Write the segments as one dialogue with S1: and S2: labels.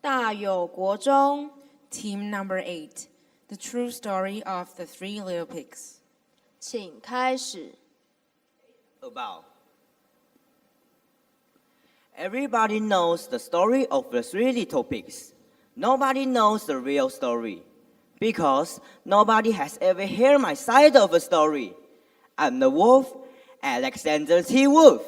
S1: 大有国中 Team Number 8 The True Story of the Three Little Pigs
S2: 请开始。
S3: About. Everybody knows the story of the three little pigs. Nobody knows the real story. Because nobody has ever heard my side of the story. I'm the wolf, Alexander T. Wolf.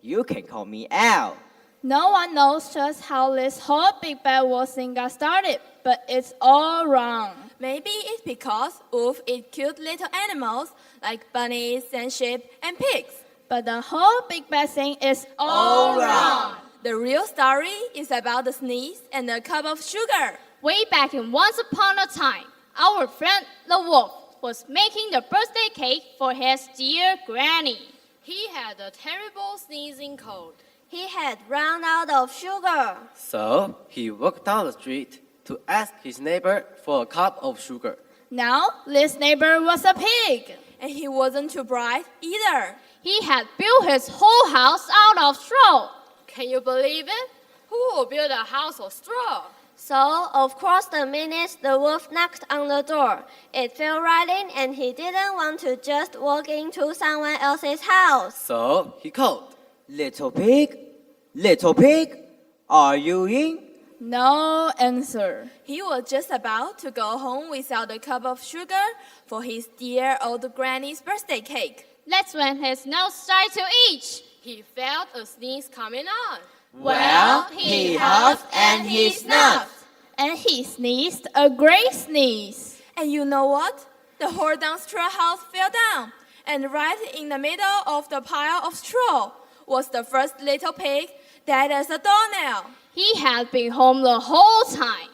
S3: You can call me Al.
S2: No one knows just how this whole Big Bad Wolf thing got started, but it's all wrong.
S4: Maybe it's because wolves eat cute little animals like bunnies and sheep and pigs.
S2: But the whole Big Bad thing is all wrong.
S4: The real story is about the sneeze and a cup of sugar.
S2: Way back in Once Upon a Time, our friend the wolf was making the birthday cake for his dear granny.
S5: He had a terrible sneezing cold.
S6: He had run out of sugar.
S7: So he walked down the street to ask his neighbor for a cup of sugar.
S2: Now, this neighbor was a pig.
S4: And he wasn't too bright either.
S2: He had built his whole house out of straw.
S5: Can you believe it? Who will build a house of straw?
S6: So, of course, the minute the wolf knocked on the door, it fell right in and he didn't want to just walk into someone else's house.
S7: So he called.
S3: Little pig, are you in?
S2: No answer.
S4: He was just about to go home without a cup of sugar for his dear old granny's birthday cake.
S2: That's when his nose started to itch.
S5: He felt a sneeze coming on.
S3: Well, he huffed and he snuffed.
S2: And he sneezed a great sneeze.
S4: And you know what? The whole down straw house fell down. And right in the middle of the pile of straw was the first little pig dead as a doornail.
S2: He had been home the whole time.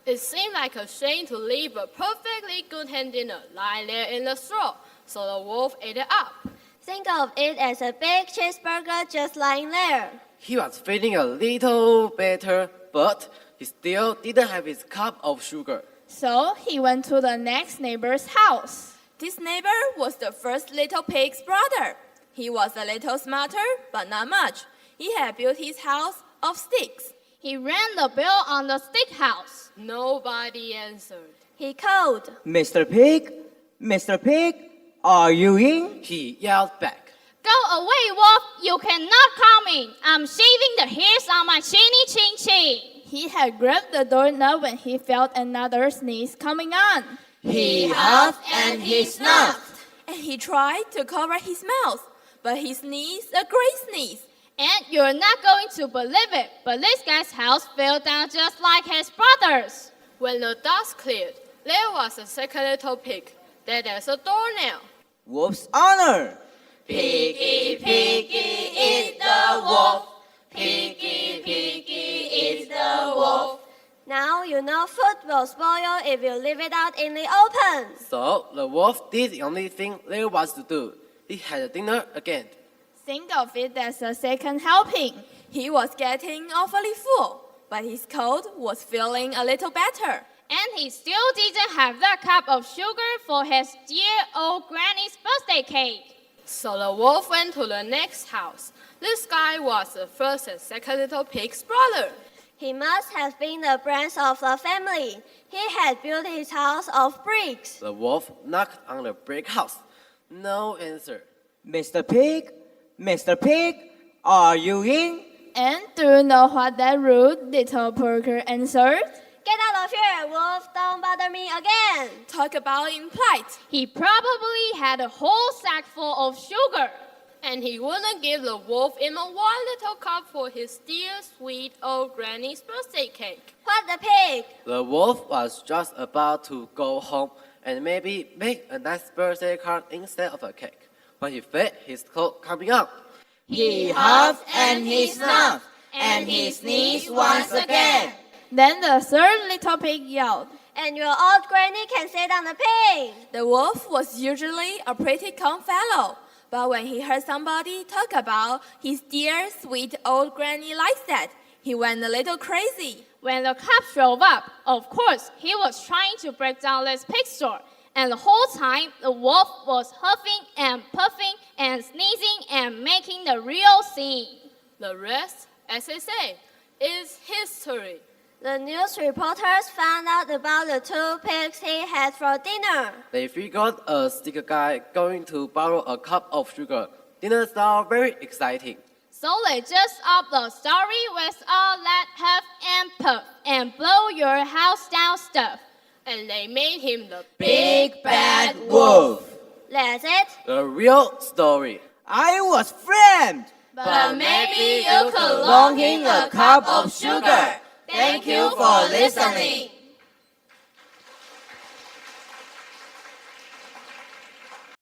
S5: It seemed like a shame to leave a perfectly good hand dinner lying there in the straw, so the wolf ate it up.
S6: Think of it as a big cheeseburger just lying there.
S7: He was feeling a little better, but he still didn't have his cup of sugar.
S2: So he went to the next neighbor's house.
S4: This neighbor was the first little pig's brother. He was a little smarter, but not much. He had built his house of sticks.
S2: He rang the bell on the stick house.
S5: Nobody answered.
S6: He called.
S3: Mr. Pig, are you in?
S7: He yelled back.
S2: Go away, wolf. You cannot come in. I'm shaving the hairs on my chinny chin chin. He had grabbed the doorknob when he felt another sneeze coming on.
S3: He huffed and he snuffed.
S4: And he tried to cover his mouth, but he sneezed a great sneeze.
S2: And you're not going to believe it, but this guy's house fell down just like his brother's.
S5: When the dust cleared, there was a second little pig, dead as a doornail.
S3: Wolf's honor.
S6: Piggy, piggy, eat the wolf. Piggy, piggy, eat the wolf. Now you know food will spoil if you leave it out in the open.
S7: So the wolf did the only thing there was to do. He had dinner again.
S2: Think of it as a second helping.
S4: He was getting awfully full, but his cold was feeling a little better.
S2: And he still didn't have that cup of sugar for his dear old granny's birthday cake.
S5: So the wolf went to the next house. This guy was the first and second little pig's brother.
S6: He must have been the brains of the family. He had built his house of bricks.
S7: The wolf knocked on the brick house. No answer.
S3: Mr. Pig, are you in?
S2: And do you know what that rude little porker answered?
S6: Get out of here, wolf. Don't bother me again.
S4: Talk about impolite.
S2: He probably had a whole sack full of sugar.
S5: And he wouldn't give the wolf even one little cup for his dear sweet old granny's birthday cake.
S6: What the pig?
S7: The wolf was just about to go home and maybe make a nice birthday card instead of a cake when he felt his cold coming up.
S3: He huffed and he snuffed, and he sneezed once again.
S2: Then the third little pig yelled.
S6: And your old granny can sit on the pig.
S4: The wolf was usually a pretty calm fellow, but when he heard somebody talk about his dear sweet old granny like that, he went a little crazy.
S2: When the cops drove up, of course, he was trying to break down this pig store. And the whole time, the wolf was huffing and puffing and sneezing and making the real scene.
S5: The rest, as they say, is history.
S6: The news reporters found out about the 2 pigs he had for dinner.
S7: They figured a sticker guy going to borrow a cup of sugar. Dinner sounded very exciting.
S2: So they just up the story with all that huff and puff and blow your house down stuff.
S5: And they made him the
S3: Big bad wolf.
S6: That's it.
S7: The real story.
S3: I was framed.
S5: But maybe you could
S3: Longing a cup of sugar. Thank you for listening.